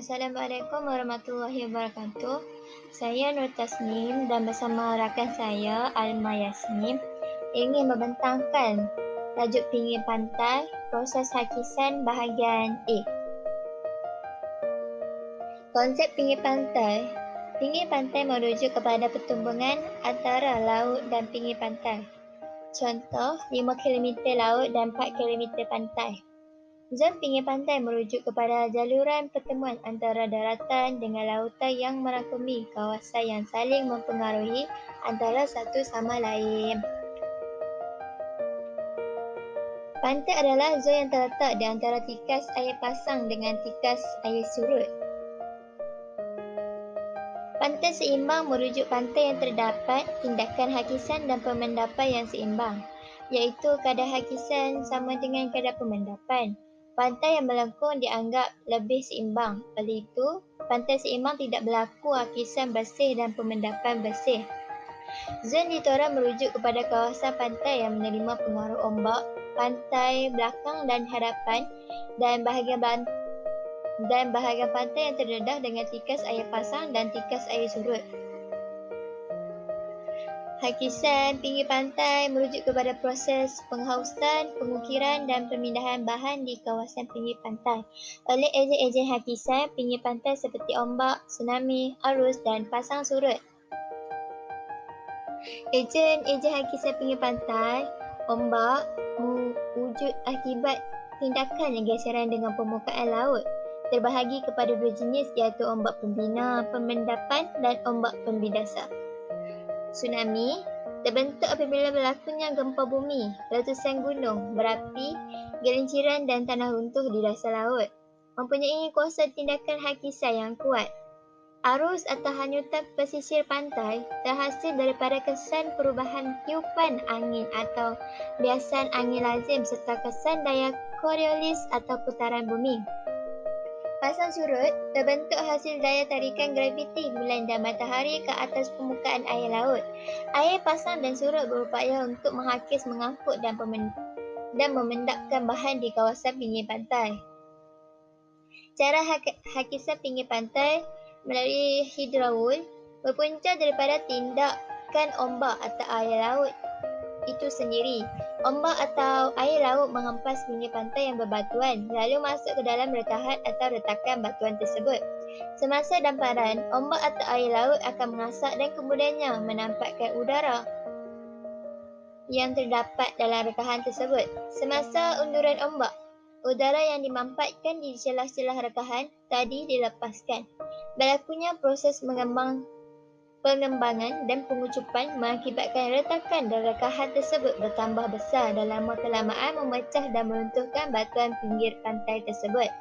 Assalamualaikum warahmatullahi wabarakatuh. Saya Nur Tasnim dan bersama rakan saya Alma Yasmin ingin membentangkan tajuk pinggir pantai, proses hakisan bahagian A. Konsep pinggir pantai. Pinggir pantai merujuk kepada pertumbungan antara laut dan pinggir pantai. Contoh, 5 km laut dan 4 km pantai. Zon pinggir pantai merujuk kepada jaluran pertemuan antara daratan dengan lautan yang merangkumi kawasan yang saling mempengaruhi antara satu sama lain. Pantai adalah zon yang terletak di antara tikas air pasang dengan tikas air surut. Pantai seimbang merujuk pantai yang terdapat tindakan hakisan dan pemendapan yang seimbang, iaitu kadar hakisan sama dengan kadar pemendapan. Pantai yang melengkung dianggap lebih seimbang. Oleh itu, pantai seimbang tidak berlaku hakisan bersih dan pemendapan bersih. Zon littoral merujuk kepada kawasan pantai yang menerima pengaruh ombak, pantai belakang dan hadapan dan bahagian pantai yang terdedah dengan tikas air pasang dan tikas air surut. Hakisan pinggir pantai merujuk kepada proses penghausan, pengukiran dan pemindahan bahan di kawasan pinggir pantai oleh ejen-ejen hakisan pinggir pantai seperti ombak, tsunami, arus dan pasang surut. Ejen-ejen hakisan pinggir pantai, ombak, wujud akibat tindakan geseran dengan permukaan laut terbahagi kepada dua jenis iaitu ombak pembina, pemendapan dan ombak pembidasa. Tsunami terbentuk apabila berlakunya gempa bumi, letusan gunung, berapi, gelinciran dan tanah runtuh di dasar laut. Mempunyai kuasa tindakan hakisan yang kuat. Arus atau hanyutan pesisir pantai terhasil daripada kesan perubahan tiupan angin atau biasan angin lazim serta kesan daya Coriolis atau putaran bumi. Pasang surut terbentuk hasil daya tarikan graviti bulan dan matahari ke atas permukaan air laut. Air pasang dan surut berupaya untuk menghakis, mengangkut dan memendapkan bahan di kawasan pinggir pantai. Cara hakisan pinggir pantai melalui hidraul berpunca daripada tindakan ombak atau air laut itu sendiri. Ombak atau air laut menghempas pinggir pantai yang berbatuan lalu masuk ke dalam rekahat atau retakan batuan tersebut. Semasa damparan, ombak atau air laut akan mengasak dan kemudiannya menampakkan udara yang terdapat dalam rekahan tersebut. Semasa unduran ombak, udara yang dimampatkan di celah-celah rekahan tadi dilepaskan. Berlakunya proses pengembangan dan pengucupan mengakibatkan retakan dan rekahan tersebut bertambah besar dan lama-kelamaan memecah dan meruntuhkan batuan pinggir pantai tersebut.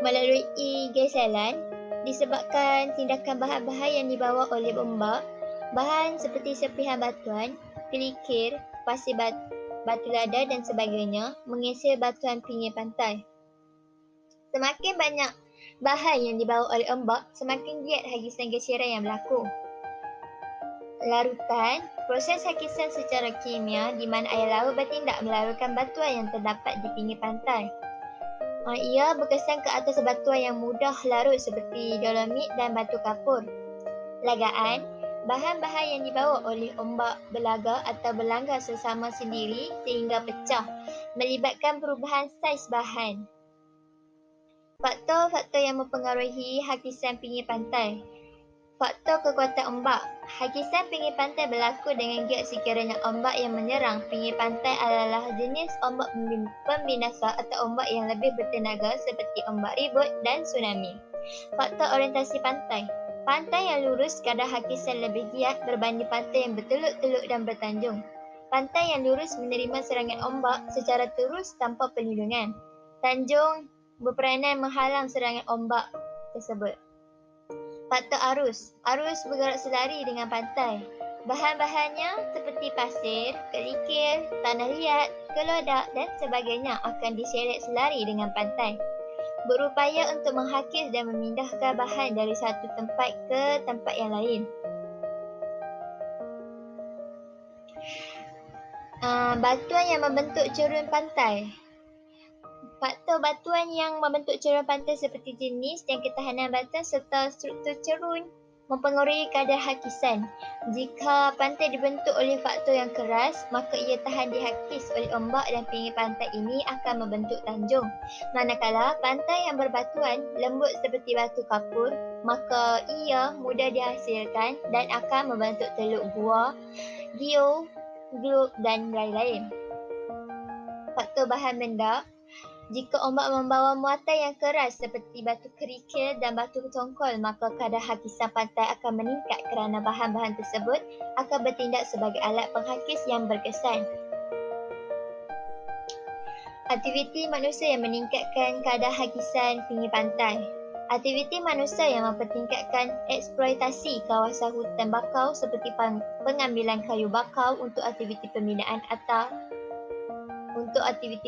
Melalui geseran, disebabkan tindakan bahan-bahan yang dibawa oleh ombak, bahan seperti serpihan batuan, kerikil, pasir batu lada dan sebagainya mengeser batuan pinggir pantai. Semakin banyak bahan yang dibawa oleh ombak, semakin giat hakisan geseran yang berlaku. Larutan, proses hakisan secara kimia di mana air laut bertindak melarutkan batuan yang terdapat di pinggir pantai. Ia berkesan ke atas batuan yang mudah larut seperti dolomit dan batu kapur. Lagaan, bahan-bahan yang dibawa oleh ombak berlaga atau berlanggar sesama sendiri sehingga pecah, melibatkan perubahan saiz bahan. Faktor-faktor yang mempengaruhi hakisan pinggir pantai. Faktor kekuatan ombak. Hakisan pinggir pantai berlaku dengan giat sekiranya ombak yang menyerang pinggir pantai adalah jenis ombak pembinasa atau ombak yang lebih bertenaga seperti ombak ribut dan tsunami. Faktor orientasi pantai. Pantai yang lurus kadar hakisan lebih giat berbanding pantai yang berteluk-teluk dan bertanjung. Pantai yang lurus menerima serangan ombak secara terus tanpa perlindungan. Tanjung berperanan menghalang serangan ombak tersebut. Faktor arus. Arus bergerak selari dengan pantai. Bahan-bahannya seperti pasir, kerikil, tanah liat, kelodak dan sebagainya akan diseret selari dengan pantai. Berupaya untuk menghakis dan memindahkan bahan dari satu tempat ke tempat yang lain. Batuan yang membentuk cerun pantai. Faktor batuan yang membentuk cerun pantai seperti jenis dan ketahanan batuan serta struktur cerun mempengaruhi kadar hakisan. Jika pantai dibentuk oleh faktor yang keras, maka ia tahan dihakis oleh ombak dan pinggir pantai ini akan membentuk tanjung. Manakala pantai yang berbatuan lembut seperti batu kapur, maka ia mudah dihasilkan dan akan membentuk teluk gua, globe dan lain-lain. Faktor bahan mendak. Jika ombak membawa muatan yang keras seperti batu kerikil dan batu tongkol, maka kadar hakisan pantai akan meningkat kerana bahan-bahan tersebut akan bertindak sebagai alat penghakis yang berkesan. Aktiviti manusia yang meningkatkan kadar hakisan pinggir pantai. Aktiviti manusia yang mempertingkatkan eksploitasi kawasan hutan bakau seperti pengambilan kayu bakau untuk aktiviti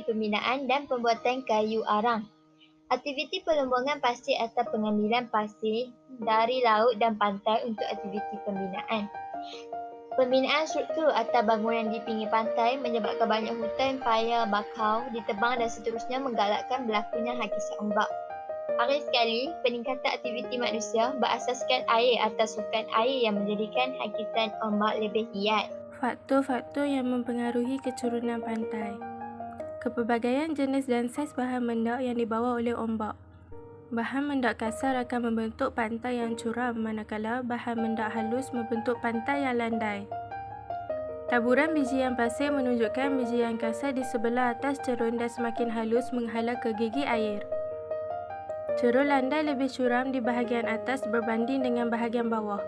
pembinaan dan pembuatan kayu arang. Aktiviti pelumbungan pasir atau pengambilan pasir dari laut dan pantai untuk aktiviti pembinaan. Pembinaan struktur atau bangunan di pinggir pantai menyebabkan banyak hutan paya bakau ditebang dan seterusnya menggalakkan berlakunya hakisan ombak. Akhir sekali, peningkatan aktiviti manusia berasaskan air atau sukan air yang menjadikan hakisan ombak lebih giat. Faktor-faktor yang mempengaruhi kecurunan pantai. Kepelbagaian jenis dan saiz bahan mendak yang dibawa oleh ombak. Bahan mendak kasar akan membentuk pantai yang curam, manakala bahan mendak halus membentuk pantai yang landai. Taburan biji yang pasir menunjukkan biji yang kasar di sebelah atas cerun dan semakin halus menghala ke gigi air. Cerun landai lebih curam di bahagian atas berbanding dengan bahagian bawah.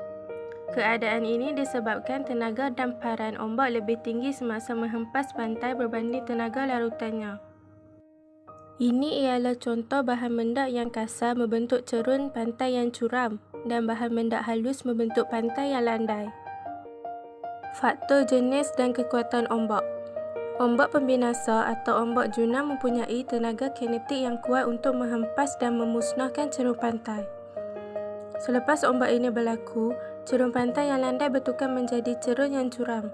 Keadaan ini disebabkan tenaga damparan ombak lebih tinggi semasa menghempas pantai berbanding tenaga larutannya. Ini ialah contoh bahan mendak yang kasar membentuk cerun pantai yang curam dan bahan mendak halus membentuk pantai yang landai. Faktor jenis dan kekuatan ombak. Ombak pembinasa atau ombak junam mempunyai tenaga kinetik yang kuat untuk menghempas dan memusnahkan cerun pantai. Selepas ombak ini berlaku, cerun pantai yang landai bertukar menjadi cerun yang curam.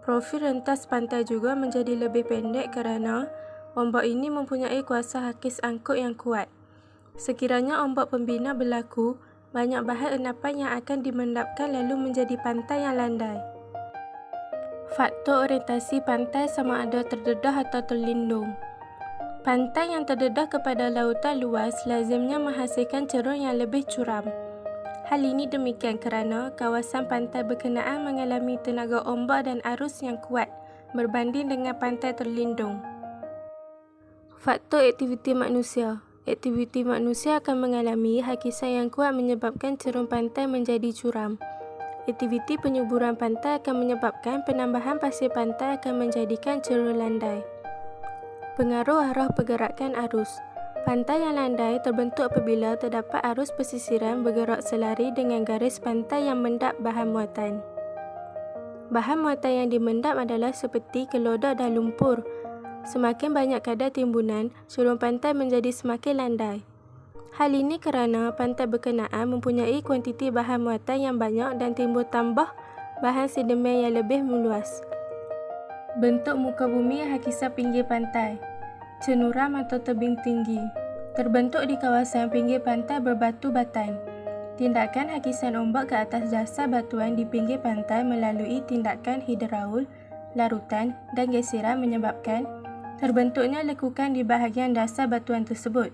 Profil rentas pantai juga menjadi lebih pendek kerana ombak ini mempunyai kuasa hakis angkut yang kuat. Sekiranya ombak pembina berlaku, banyak bahan endapan yang akan dimendapkan lalu menjadi pantai yang landai. Faktor orientasi pantai sama ada terdedah atau terlindung. Pantai yang terdedah kepada lautan luas lazimnya menghasilkan cerun yang lebih curam. Hal ini demikian kerana kawasan pantai berkenaan mengalami tenaga ombak dan arus yang kuat berbanding dengan pantai terlindung. Faktor aktiviti manusia. Aktiviti manusia akan mengalami hakisan yang kuat menyebabkan cerun pantai menjadi curam. Aktiviti penyuburan pantai akan menyebabkan penambahan pasir pantai akan menjadikan cerun landai. Pengaruh arah pergerakan arus. Pantai yang landai terbentuk apabila terdapat arus pesisiran bergerak selari dengan garis pantai yang mendap bahan muatan. Bahan muatan yang dimendap adalah seperti kelodak dan lumpur. Semakin banyak kadar timbunan, cerun pantai menjadi semakin landai. Hal ini kerana pantai berkenaan mempunyai kuantiti bahan muatan yang banyak dan timbul tambah bahan sedimen yang lebih meluas. Bentuk muka bumi hakisan pinggir pantai. Cenuram atau tebing tinggi. Terbentuk di kawasan pinggir pantai berbatu batan. Tindakan hakisan ombak ke atas dasar batuan di pinggir pantai melalui tindakan hidraul, larutan dan geseran menyebabkan terbentuknya lekukan di bahagian dasar batuan tersebut.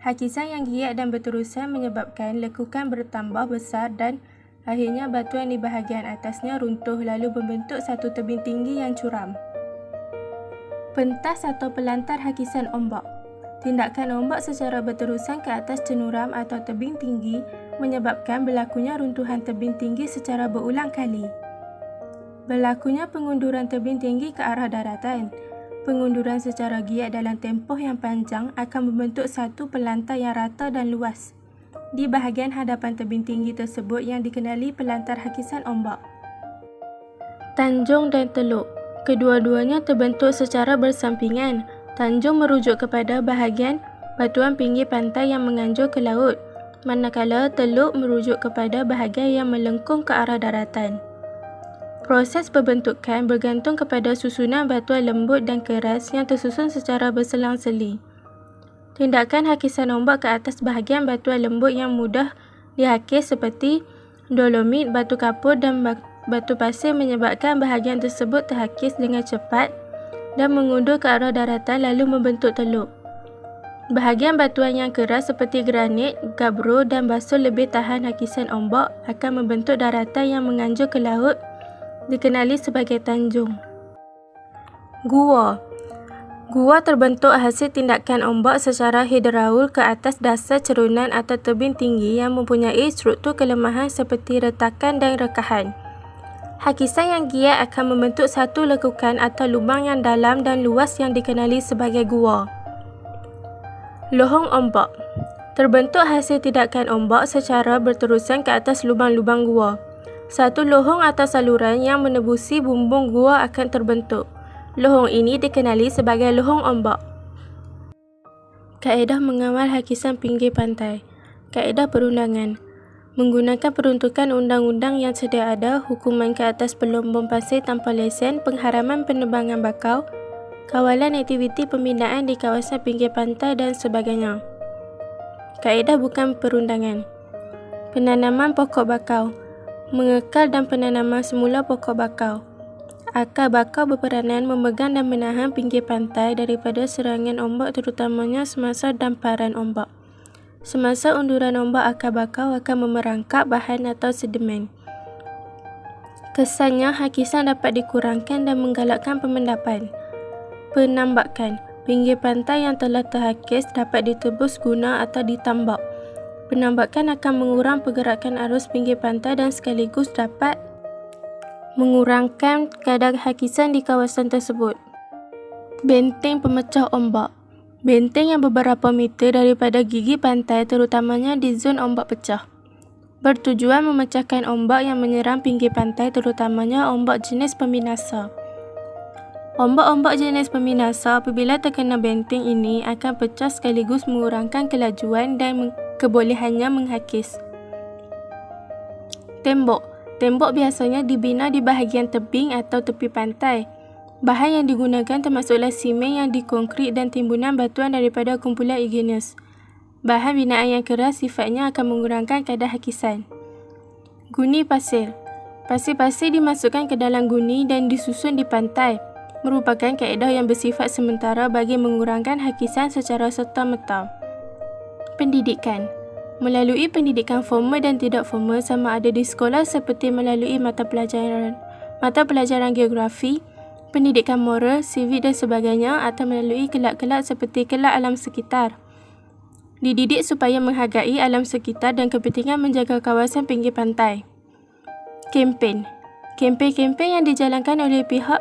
Hakisan yang giat dan berterusan menyebabkan lekukan bertambah besar dan akhirnya batuan di bahagian atasnya runtuh lalu membentuk satu tebing tinggi yang curam. Pentas atau pelantar hakisan ombak. Tindakan ombak secara berterusan ke atas cenuram atau tebing tinggi menyebabkan berlakunya runtuhan tebing tinggi secara berulang kali. Berlakunya pengunduran tebing tinggi ke arah daratan. Pengunduran secara giat dalam tempoh yang panjang akan membentuk satu pelantar yang rata dan luas di bahagian hadapan tebing tinggi tersebut yang dikenali pelantar hakisan ombak. Tanjung dan teluk. Kedua-duanya terbentuk secara bersampingan. Tanjung merujuk kepada bahagian batuan pinggir pantai yang menganjur ke laut, manakala teluk merujuk kepada bahagian yang melengkung ke arah daratan. Proses pembentukan bergantung kepada susunan batuan lembut dan keras yang tersusun secara berselang-seli. Tindakan hakisan ombak ke atas bahagian batuan lembut yang mudah dihakis seperti dolomit, batu kapur dan batu pasir menyebabkan bahagian tersebut terhakis dengan cepat dan mengundur ke arah daratan lalu membentuk teluk. Bahagian batuan yang keras seperti granit, gabbro dan basalt lebih tahan hakisan ombak akan membentuk daratan yang menganjur ke laut, dikenali sebagai tanjung. Gua terbentuk hasil tindakan ombak secara hidraul ke atas dasar cerunan atau tebing tinggi yang mempunyai struktur kelemahan seperti retakan dan rekahan. Hakisan yang giat akan membentuk satu lekukan atau lubang yang dalam dan luas yang dikenali sebagai gua. Lohong ombak terbentuk hasil tindakan ombak secara berterusan ke atas lubang-lubang gua. Satu lohong atau saluran yang menebusi bumbung gua akan terbentuk. Lohong ini dikenali sebagai lohong ombak. Kaedah mengawal hakisan pinggir pantai. Kaedah perundangan. Menggunakan peruntukan undang-undang yang sedia ada, hukuman ke atas pelombong pasir tanpa lesen, pengharaman penerbangan bakau, kawalan aktiviti pembinaan di kawasan pinggir pantai dan sebagainya. Kaedah bukan perundangan. Penanaman pokok bakau. Mengekal dan penanaman semula pokok bakau. Akar bakau berperanan memegang dan menahan pinggir pantai daripada serangan ombak terutamanya semasa damparan ombak. Semasa unduran ombak, akar bakau akan memerangkap bahan atau sedimen. Kesannya, hakisan dapat dikurangkan dan menggalakkan pemendapan. Penambakan. Pinggir pantai yang telah terhakis dapat ditebus guna atau ditambak. Penambakan akan mengurang pergerakan arus pinggir pantai dan sekaligus dapat mengurangkan kadar hakisan di kawasan tersebut. Benteng pemecah ombak. Benteng yang beberapa meter daripada gigi pantai terutamanya di zon ombak pecah. Bertujuan memecahkan ombak yang menyerang pinggir pantai terutamanya ombak jenis peminasa. Ombak-ombak jenis peminasa apabila terkena benteng ini akan pecah sekaligus mengurangkan kelajuan dan kebolehannya menghakis. Tembok. Tembok biasanya dibina di bahagian tebing atau tepi pantai. Bahan yang digunakan termasuklah simen yang dikonkrit dan timbunan batuan daripada kumpulan igneous. Bahan binaan yang keras sifatnya akan mengurangkan kadar hakisan. Guni pasir. Pasir-pasir dimasukkan ke dalam guni dan disusun di pantai. Merupakan kaedah yang bersifat sementara bagi mengurangkan hakisan secara serta-merta. Pendidikan. Melalui pendidikan formal dan tidak formal sama ada di sekolah seperti melalui mata pelajaran geografi, pendidikan moral, sivik dan sebagainya atau melalui kelab-kelab seperti kelab alam sekitar. Dididik supaya menghargai alam sekitar dan kepentingan menjaga kawasan pinggir pantai. Kempen. Kempen-kempen yang dijalankan oleh pihak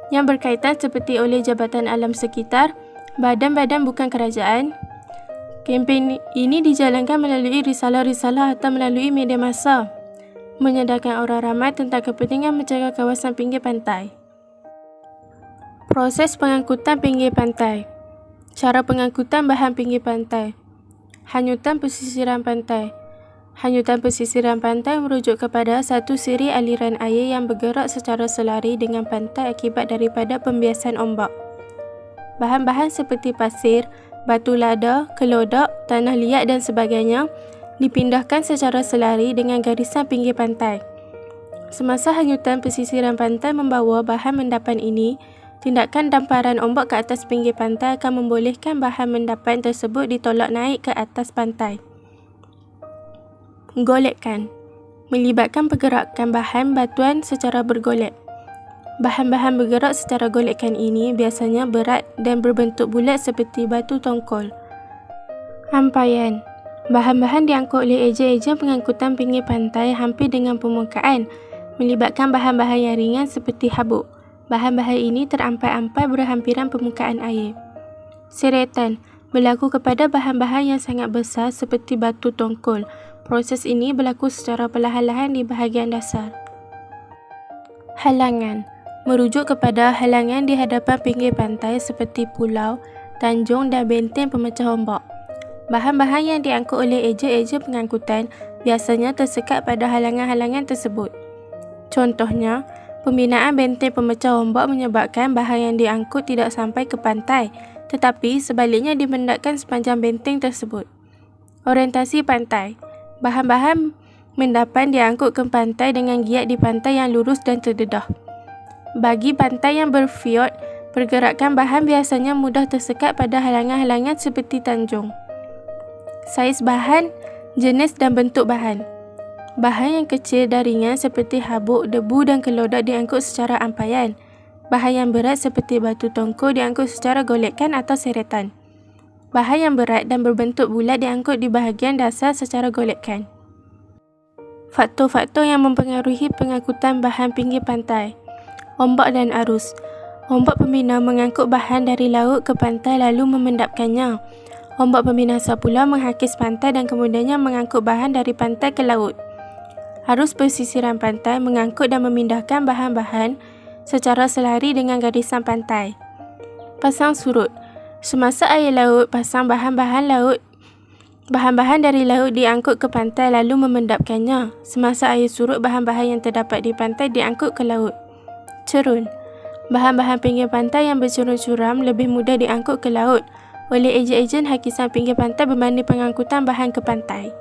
yang berkaitan seperti oleh Jabatan Alam Sekitar, badan-badan bukan kerajaan. Kempen ini dijalankan melalui risalah-risalah atau melalui media massa, menyadarkan orang ramai tentang kepentingan menjaga kawasan pinggir pantai. Proses pengangkutan pinggir pantai. Cara pengangkutan bahan pinggir pantai. Hanyutan pesisiran pantai. Hanyutan pesisiran pantai merujuk kepada satu siri aliran air yang bergerak secara selari dengan pantai akibat daripada pembiasan ombak. Bahan-bahan seperti pasir, batu lada, kelodak, tanah liat dan sebagainya dipindahkan secara selari dengan garisan pinggir pantai. Semasa hanyutan pesisiran pantai membawa bahan mendapan ini, tindakan damparan ombak ke atas pinggir pantai akan membolehkan bahan mendapan tersebut ditolak naik ke atas pantai. Golekkan. Melibatkan pergerakan bahan batuan secara bergolek. Bahan-bahan bergerak secara golekkan ini biasanya berat dan berbentuk bulat seperti batu tongkol. Ampaian. Bahan-bahan diangkut oleh ejen-ejen pengangkutan pinggir pantai hampir dengan permukaan, melibatkan bahan-bahan yang ringan seperti habuk. Bahan-bahan ini terampai-ampai berhampiran permukaan air. Seretan. Berlaku kepada bahan-bahan yang sangat besar seperti batu tongkol. Proses ini berlaku secara perlahan-lahan di bahagian dasar. Halangan. Merujuk kepada halangan di hadapan pinggir pantai seperti pulau, tanjung dan benteng pemecah ombak. Bahan-bahan yang diangkut oleh ejen-ejen pengangkutan biasanya tersekat pada halangan-halangan tersebut. Contohnya, pembinaan benteng pemecah ombak menyebabkan bahan yang diangkut tidak sampai ke pantai, tetapi sebaliknya dimendapkan sepanjang benteng tersebut. Orientasi pantai. Bahan-bahan mendapan diangkut ke pantai dengan giat di pantai yang lurus dan terdedah. Bagi pantai yang berfiord, pergerakan bahan biasanya mudah tersekat pada halangan-halangan seperti tanjung. Saiz bahan, jenis dan bentuk bahan. Bahan yang kecil dan ringan seperti habuk, debu dan kelodak diangkut secara ampaian. Bahan yang berat seperti batu tongkol diangkut secara golekan atau seretan. Bahan yang berat dan berbentuk bulat diangkut di bahagian dasar secara golekan. Faktor-faktor yang mempengaruhi pengangkutan bahan pinggir pantai. Ombak dan arus. Ombak pembina mengangkut bahan dari laut ke pantai lalu memendapkannya. Ombak pembinasan pula menghakis pantai dan kemudiannya mengangkut bahan dari pantai ke laut. Arus pesisiran pantai mengangkut dan memindahkan bahan-bahan secara selari dengan garisan pantai. Pasang surut. Semasa air laut, pasang bahan-bahan dari laut diangkut ke pantai lalu memendapkannya. Semasa air surut, bahan-bahan yang terdapat di pantai diangkut ke laut. Cerun. Bahan-bahan pinggir pantai yang bercerun curam lebih mudah diangkut ke laut oleh ejen-ejen hakisan pinggir pantai berbanding pengangkutan bahan ke pantai.